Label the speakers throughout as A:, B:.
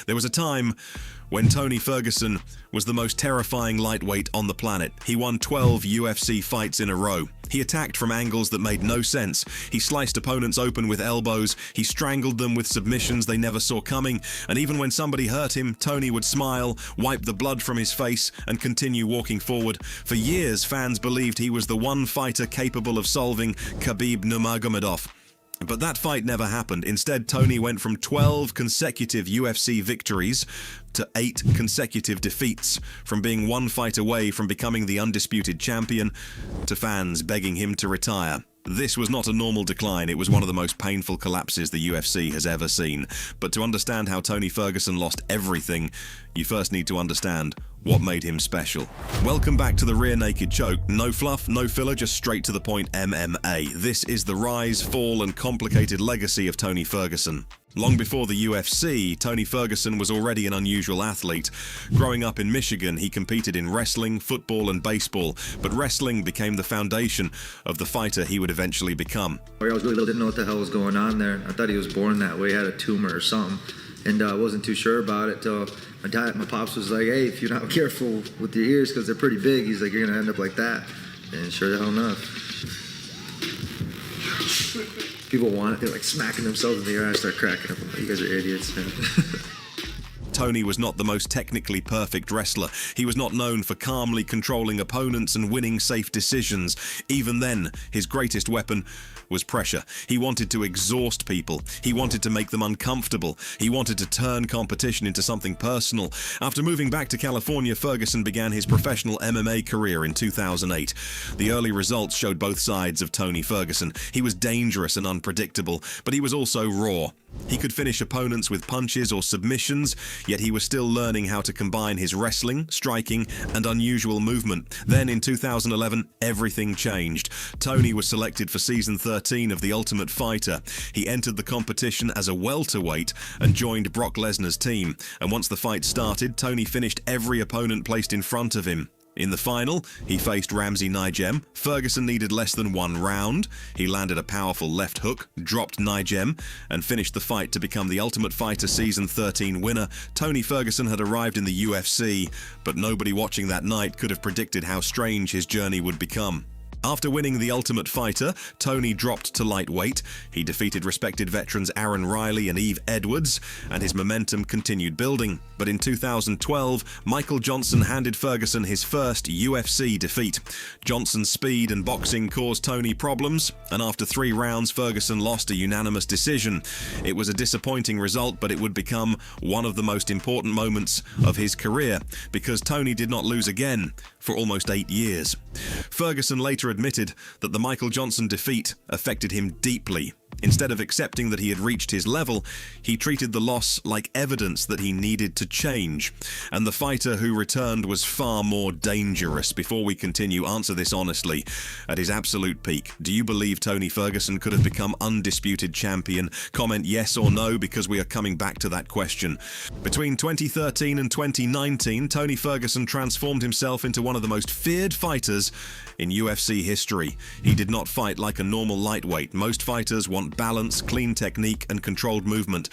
A: There was a time when Tony Ferguson was the most terrifying lightweight on the planet. He won 12 UFC fights in a row. He attacked from angles that made no sense. He sliced opponents open with elbows. He strangled them with submissions they never saw coming. And even when somebody hurt him, Tony would smile, wipe the blood from his face, and continue walking forward. For years, fans believed he was the one fighter capable of solving Khabib Nurmagomedov. But that fight never happened. Instead, Tony went from 12 consecutive UFC victories to 8 consecutive defeats, from being one fight away from becoming the undisputed champion to fans begging him to retire. This was not a normal decline. It was one of the most painful collapses the UFC has ever seen. But to understand how Tony Ferguson lost everything, you first need to understand what made him special. Welcome back to the Rear Naked Choke. No fluff, no filler, just straight to the point MMA. This is the rise, fall, and complicated legacy of Tony Ferguson. Long before the UFC, Tony Ferguson was already an unusual athlete. Growing up in Michigan, he competed in wrestling, football, and baseball, but wrestling became the foundation of the fighter he would eventually become.
B: I was really little, didn't know what the hell was going on there. I thought he was born that way, had a tumor or something, and I wasn't too sure about it till my pops was like, hey, if you're not careful with your ears because they're pretty big, he's like, you're gonna end up like that. And sure the hell enough. People want it, they're like smacking themselves in the ear. I start cracking up. I'm like, you guys are idiots, man.
A: Tony was not the most technically perfect wrestler. He was not known for calmly controlling opponents and winning safe decisions. Even then, his greatest weapon was pressure. He wanted to exhaust people. He wanted to make them uncomfortable. He wanted to turn competition into something personal. After moving back to California, Ferguson began his professional MMA career in 2008. The early results showed both sides of Tony Ferguson. He was dangerous and unpredictable, but he was also raw. He could finish opponents with punches or submissions, yet he was still learning how to combine his wrestling, striking, and unusual movement. Then in 2011, everything changed. Tony was selected for season 13 of The Ultimate Fighter. He entered the competition as a welterweight and joined Brock Lesnar's team. And once the fight started, Tony finished every opponent placed in front of him. In the final, he faced Ramsey Nijem. Ferguson needed less than 1 round. He landed a powerful left hook, dropped Nijem, and finished the fight to become the Ultimate Fighter Season 13 winner. Tony Ferguson had arrived in the UFC, but nobody watching that night could have predicted how strange his journey would become. After winning the Ultimate Fighter, Tony dropped to lightweight. He defeated respected veterans Aaron Riley and Yves Edwards, and his momentum continued building. But in 2012, Michael Johnson handed Ferguson his first UFC defeat. Johnson's speed and boxing caused Tony problems, and after 3 rounds, Ferguson lost a unanimous decision. It was a disappointing result, but it would become one of the most important moments of his career, because Tony did not lose again for almost 8 years. Ferguson later admitted that the Michael Johnson defeat affected him deeply. Instead of accepting that he had reached his level, he treated the loss like evidence that he needed to change. And the fighter who returned was far more dangerous. Before we continue, answer this honestly. At his absolute peak, do you believe Tony Ferguson could have become undisputed champion? Comment yes or no, because we are coming back to that question. Between 2013 and 2019, Tony Ferguson transformed himself into one of the most feared fighters in UFC history. He did not fight like a normal lightweight. Most fighters want balance, clean technique, and controlled movement.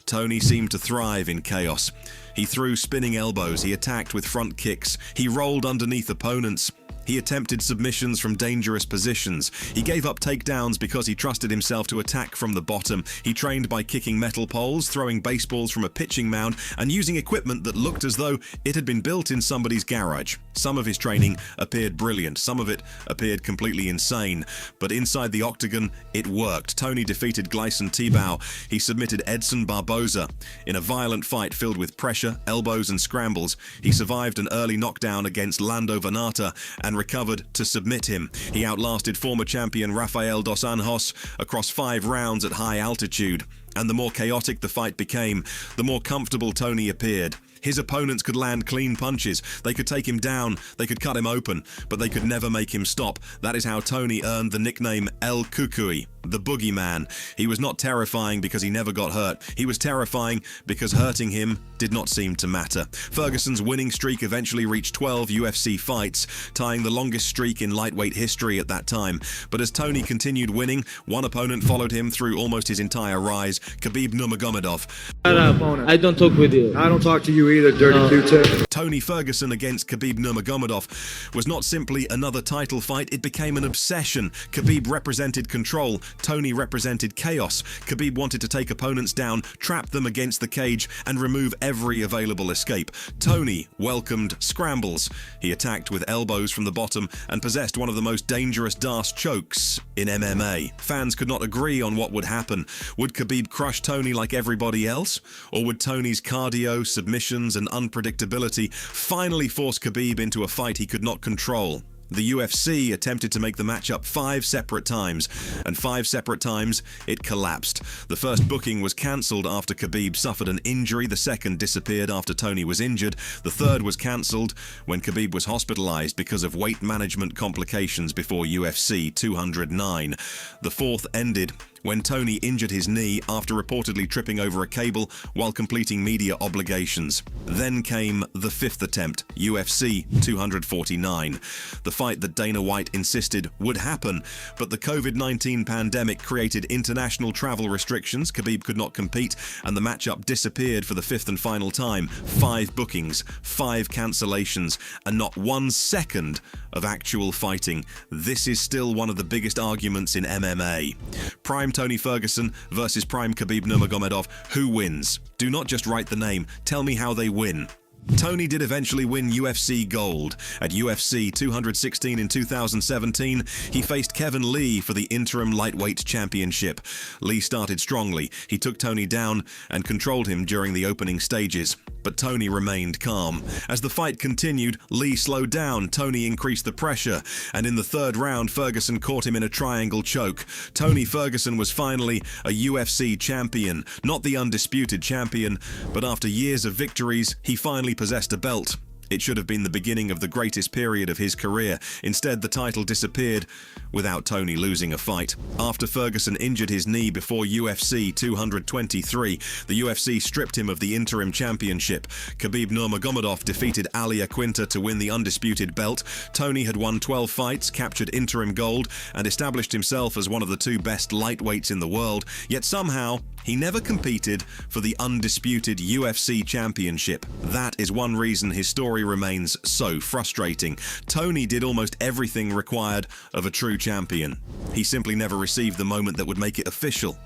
A: Tony seemed to thrive in chaos. He threw spinning elbows, he attacked with front kicks, he rolled underneath opponents. He attempted submissions from dangerous positions. He gave up takedowns because he trusted himself to attack from the bottom. He trained by kicking metal poles, throwing baseballs from a pitching mound, and using equipment that looked as though it had been built in somebody's garage. Some of his training appeared brilliant. Some of it appeared completely insane. But inside the octagon, it worked. Tony defeated Gleison Tibau. He submitted Edson Barboza. In a violent fight filled with pressure, elbows, and scrambles, he survived an early knockdown against Lando Vannata and recovered to submit him. He outlasted former champion Rafael dos Anjos across 5 rounds at high altitude. And the more chaotic the fight became, the more comfortable Tony appeared. His opponents could land clean punches, they could take him down, they could cut him open, but they could never make him stop. That is how Tony earned the nickname El Cucuy, the boogeyman. He was not terrifying because he never got hurt. He was terrifying because hurting him did not seem to matter. Ferguson's winning streak eventually reached 12 UFC fights, tying the longest streak in lightweight history at that time. But as Tony continued winning, one opponent followed him through almost his entire rise, Khabib Nurmagomedov.
C: I don't talk with you.
B: I don't talk to you either, dirty Q-tip.
A: Tony Ferguson against Khabib Nurmagomedov was not simply another title fight, it became an obsession. Khabib represented control, Tony represented chaos. Khabib wanted to take opponents down, trap them against the cage, and remove every available escape. Tony welcomed scrambles. He attacked with elbows from the bottom and possessed one of the most dangerous D'Arce chokes in MMA. Fans could not agree on what would happen. Would Khabib crush Tony like everybody else? Or would Tony's cardio, submissions, and unpredictability finally force Khabib into a fight he could not control? The UFC attempted to make the matchup 5 separate times, and 5 separate times it collapsed. The first booking was cancelled after Khabib suffered an injury, the second disappeared after Tony was injured, the third was cancelled when Khabib was hospitalized because of weight management complications before UFC 209. The fourth ended when Tony injured his knee after reportedly tripping over a cable while completing media obligations. Then came the fifth attempt, UFC 249. The fight that Dana White insisted would happen, but the COVID-19 pandemic created international travel restrictions, Khabib could not compete, and the matchup disappeared for the fifth and final time. 5 bookings, 5 cancellations, and not 1 second of actual fighting. This is still one of the biggest arguments in MMA. Prime Tony Ferguson versus Prime Khabib Nurmagomedov. Who wins? Do not just write the name, tell me how they win. Tony did eventually win UFC gold. At UFC 216 in 2017, he faced Kevin Lee for the interim lightweight championship. Lee started strongly. He took Tony down and controlled him during the opening stages. But Tony remained calm. As the fight continued, Lee slowed down, Tony increased the pressure, and in the third round, Ferguson caught him in a triangle choke. Tony Ferguson was finally a UFC champion, not the undisputed champion, but after years of victories, he finally possessed a belt. It should have been the beginning of the greatest period of his career. Instead, the title disappeared without Tony losing a fight. After Ferguson injured his knee before UFC 223, the UFC stripped him of the interim championship. Khabib Nurmagomedov defeated Ali Aquinta to win the undisputed belt. Tony had won 12 fights, captured interim gold, and established himself as one of the 2 best lightweights in the world. Yet somehow, he never competed for the undisputed UFC championship. That is one reason his story remains so frustrating. Tony did almost everything required of a true champion. He simply never received the moment that would make it official.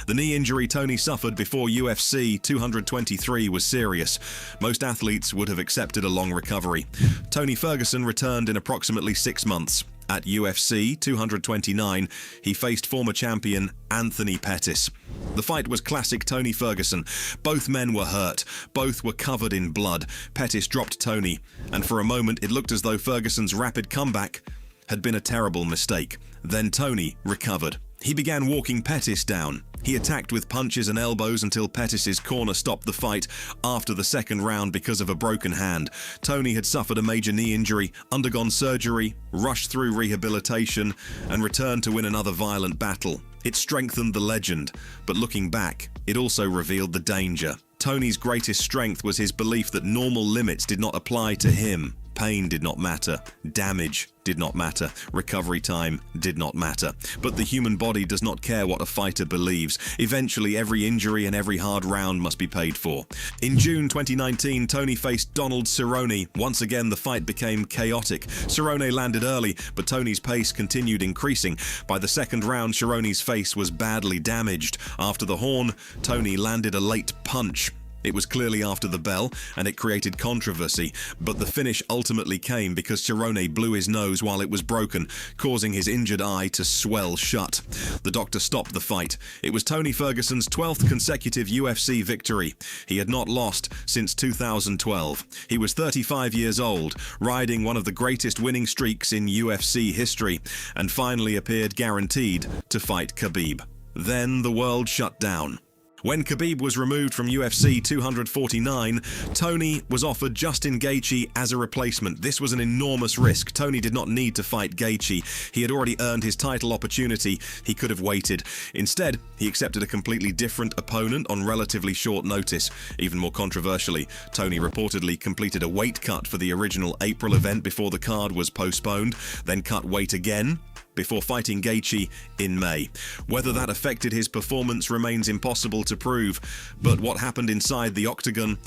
A: The knee injury Tony suffered before UFC 223 was serious. Most athletes would have accepted a long recovery. Tony Ferguson returned in approximately 6 months. At UFC 229, he faced former champion Anthony Pettis. The fight was classic Tony Ferguson. Both men were hurt. Both were covered in blood. Pettis dropped Tony, and for a moment it looked as though Ferguson's rapid comeback had been a terrible mistake. Then Tony recovered. He began walking Pettis down. He attacked with punches and elbows until Pettis' corner stopped the fight after the second round because of a broken hand. Tony had suffered a major knee injury, undergone surgery, rushed through rehabilitation, and returned to win another violent battle. It strengthened the legend, but looking back, it also revealed the danger. Tony's greatest strength was his belief that normal limits did not apply to him. Pain did not matter, damage did not matter, recovery time did not matter. But the human body does not care what a fighter believes. Eventually, every injury and every hard round must be paid for. In June 2019, Tony faced Donald Cerrone. Once again, the fight became chaotic. Cerrone landed early, but Tony's pace continued increasing. By the second round, Cerrone's face was badly damaged. After the horn, Tony landed a late punch. It was clearly after the bell, and it created controversy, but the finish ultimately came because Cerrone blew his nose while it was broken, causing his injured eye to swell shut. The doctor stopped the fight. It was Tony Ferguson's 12th consecutive UFC victory. He had not lost since 2012. He was 35 years old, riding one of the greatest winning streaks in UFC history, and finally appeared guaranteed to fight Khabib. Then the world shut down. When Khabib was removed from UFC 249, Tony was offered Justin Gaethje as a replacement. This was an enormous risk. Tony did not need to fight Gaethje. He had already earned his title opportunity. He could have waited. Instead, he accepted a completely different opponent on relatively short notice. Even more controversially, Tony reportedly completed a weight cut for the original April event before the card was postponed, then cut weight again before fighting Gaethje in May. Whether that affected his performance remains impossible to prove, but what happened inside the octagon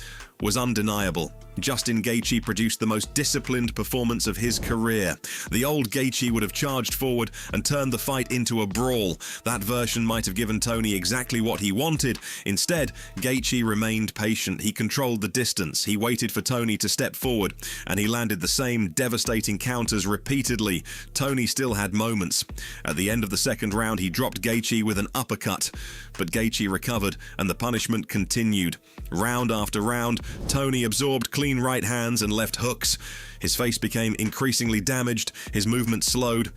A: was undeniable. Justin Gaethje produced the most disciplined performance of his career. The old Gaethje would have charged forward and turned the fight into a brawl. That version might have given Tony exactly what he wanted. Instead, Gaethje remained patient. He controlled the distance. He waited for Tony to step forward, and he landed the same devastating counters repeatedly. Tony still had moments. At the end of the second round, he dropped Gaethje with an uppercut, but Gaethje recovered, and the punishment continued. Round after round, Tony absorbed clean right hands and left hooks. His face became increasingly damaged, his movement slowed,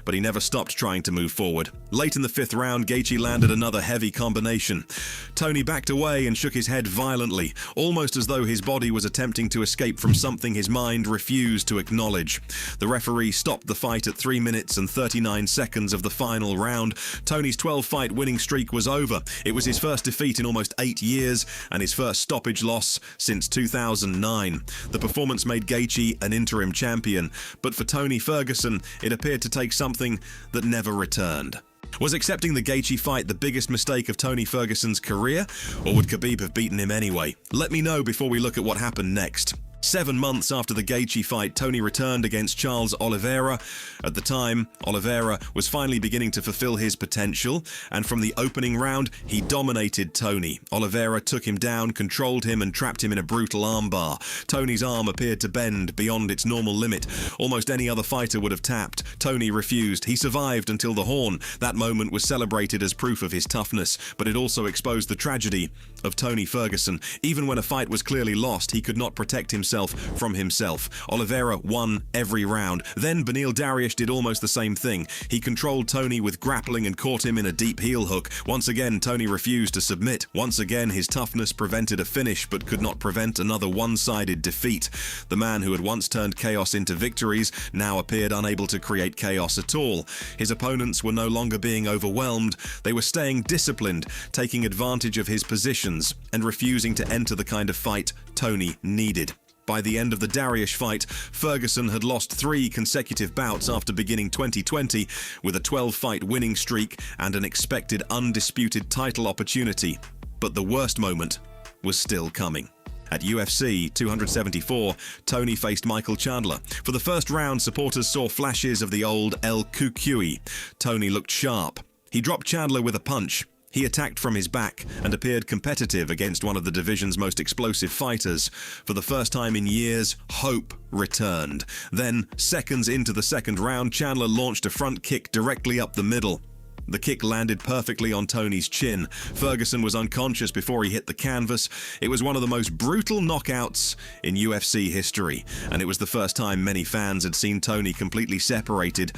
A: but he never stopped trying to move forward. Late in the fifth round, Gaethje landed another heavy combination. Tony backed away and shook his head violently, almost as though his body was attempting to escape from something his mind refused to acknowledge. The referee stopped the fight at 3 minutes and 39 seconds of the final round. Tony's 12-fight winning streak was over. It was his first defeat in almost 8 years and his first stoppage loss since 2009. The performance made Gaethje an interim champion, but for Tony Ferguson, it appeared to take something that never returned. Was accepting the Gaethje fight the biggest mistake of Tony Ferguson's career, or would Khabib have beaten him anyway? Let me know before we look at what happened next. 7 months after the Gaethje fight, Tony returned against Charles Oliveira. At the time, Oliveira was finally beginning to fulfill his potential, and from the opening round, he dominated Tony. Oliveira took him down, controlled him, and trapped him in a brutal armbar. Tony's arm appeared to bend beyond its normal limit. Almost any other fighter would have tapped. Tony refused. He survived until the horn. That moment was celebrated as proof of his toughness, but it also exposed the tragedy of Tony Ferguson. Even when a fight was clearly lost, he could not protect himself from himself. Oliveira won every round. Then Beneil Dariush did almost the same thing. He controlled Tony with grappling and caught him in a deep heel hook. Once again, Tony refused to submit. Once again, his toughness prevented a finish but could not prevent another one-sided defeat. The man who had once turned chaos into victories now appeared unable to create chaos at all. His opponents were no longer being overwhelmed. They were staying disciplined, taking advantage of his positions, and refusing to enter the kind of fight Tony needed. By the end of the Dariush fight, Ferguson had lost 3 consecutive bouts after beginning 2020 with a 12-fight winning streak and an expected undisputed title opportunity. But the worst moment was still coming. At UFC 274, Tony faced Michael Chandler. For the first round, supporters saw flashes of the old El Cucuy. Tony looked sharp. He dropped Chandler with a punch. He attacked from his back and appeared competitive against one of the division's most explosive fighters. For the first time in years, hope returned. Then, seconds into the second round, Chandler launched a front kick directly up the middle. The kick landed perfectly on Tony's chin. Ferguson was unconscious before he hit the canvas. It was one of the most brutal knockouts in UFC history, and it was the first time many fans had seen Tony completely separated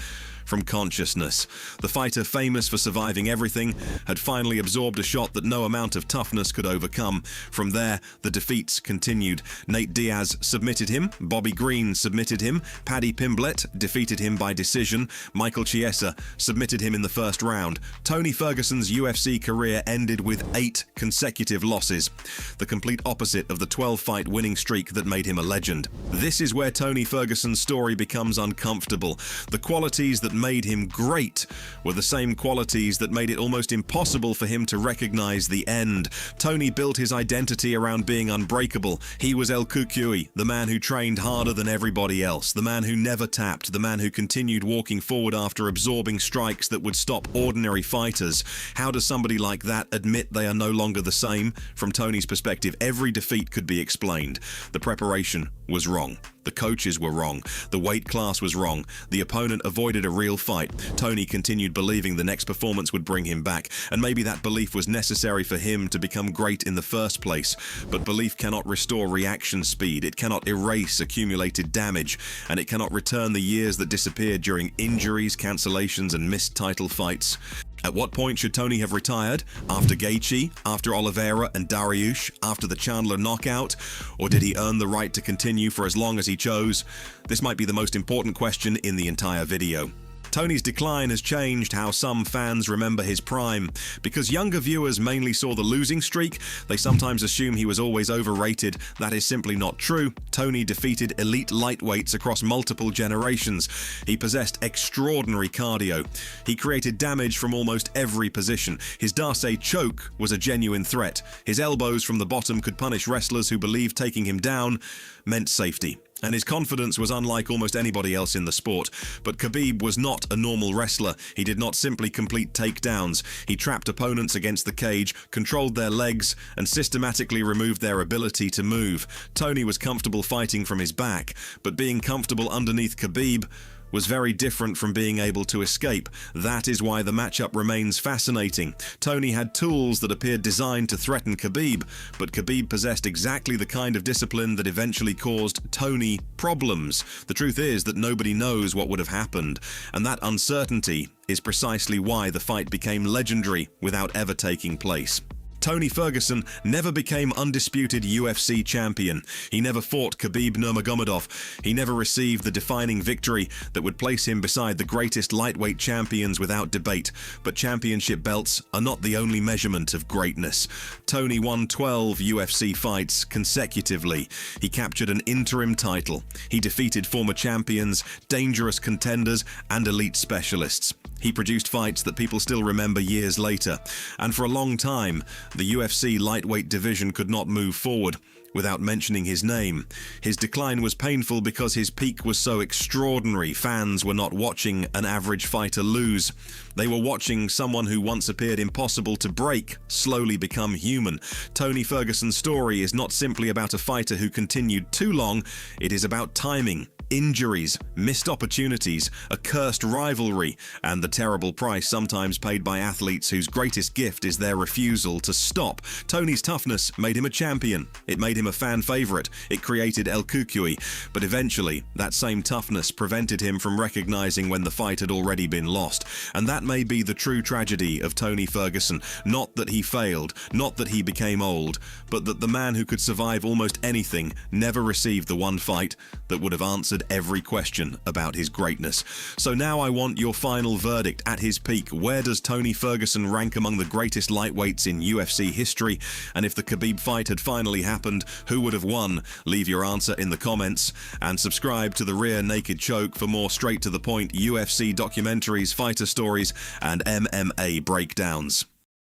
A: from consciousness. The fighter, famous for surviving everything, had finally absorbed a shot that no amount of toughness could overcome. From there, the defeats continued. Nate Diaz submitted him, Bobby Green submitted him, Paddy Pimblett defeated him by decision, Michael Chiesa submitted him in the first round. Tony Ferguson's UFC career ended with 8 consecutive losses, the complete opposite of the 12-fight winning streak that made him a legend. This is where Tony Ferguson's story becomes uncomfortable. The qualities that made him great were the same qualities that made it almost impossible for him to recognize the end. Tony built his identity around being unbreakable. He was El Cucuy, the man who trained harder than everybody else, the man who never tapped, the man who continued walking forward after absorbing strikes that would stop ordinary fighters. How does somebody like that admit they are no longer the same? From Tony's perspective, every defeat could be explained. The preparation was wrong. The coaches were wrong. The weight class was wrong. The opponent avoided a real fight. Tony continued believing the next performance would bring him back, and maybe that belief was necessary for him to become great in the first place. But belief cannot restore reaction speed. It cannot erase accumulated damage, and it cannot return the years that disappeared during injuries, cancellations, and missed title fights. At what point should Tony have retired? After Gaethje? After Oliveira and Dariush? After the Chandler knockout? Or did he earn the right to continue for as long as he chose? This might be the most important question in the entire video. Tony's decline has changed how some fans remember his prime. Because younger viewers mainly saw the losing streak, they sometimes assume he was always overrated. That is simply not true. Tony defeated elite lightweights across multiple generations. He possessed extraordinary cardio. He created damage from almost every position. His Darce choke was a genuine threat. His elbows from the bottom could punish wrestlers who believed taking him down meant safety. And his confidence was unlike almost anybody else in the sport. But Khabib was not a normal wrestler. He did not simply complete takedowns. He trapped opponents against the cage, controlled their legs, and systematically removed their ability to move. Tony was comfortable fighting from his back, but being comfortable underneath Khabib was very different from being able to escape. That is why the matchup remains fascinating. Tony had tools that appeared designed to threaten Khabib, but Khabib possessed exactly the kind of discipline that eventually caused Tony problems. The truth is that nobody knows what would have happened, and that uncertainty is precisely why the fight became legendary without ever taking place. Tony Ferguson never became undisputed UFC champion. He never fought Khabib Nurmagomedov. He never received the defining victory that would place him beside the greatest lightweight champions without debate. But championship belts are not the only measurement of greatness. Tony won 12 UFC fights consecutively. He captured an interim title. He defeated former champions, dangerous contenders, and elite specialists. He produced fights that people still remember years later. And for a long time, the UFC lightweight division could not move forward without mentioning his name. His decline was painful because his peak was so extraordinary. Fans were not watching an average fighter lose. They were watching someone who once appeared impossible to break slowly become human. Tony Ferguson's story is not simply about a fighter who continued too long. It is about timing, injuries, missed opportunities, a cursed rivalry, and the terrible price sometimes paid by athletes whose greatest gift is their refusal to stop. Tony's toughness made him a champion. It made him a fan favorite. It created El Cucuy. But eventually, that same toughness prevented him from recognizing when the fight had already been lost. And that may be the true tragedy of Tony Ferguson. Not that he failed, not that he became old, but that the man who could survive almost anything never received the one fight that would have answered every question about his greatness. So now I want your final verdict. At his peak, where does Tony Ferguson rank among the greatest lightweights in UFC history? And if the Khabib fight had finally happened, who would have won? Leave your answer in the comments and subscribe to The Rear Naked Choke for more straight to the point UFC documentaries, fighter stories, and MMA breakdowns.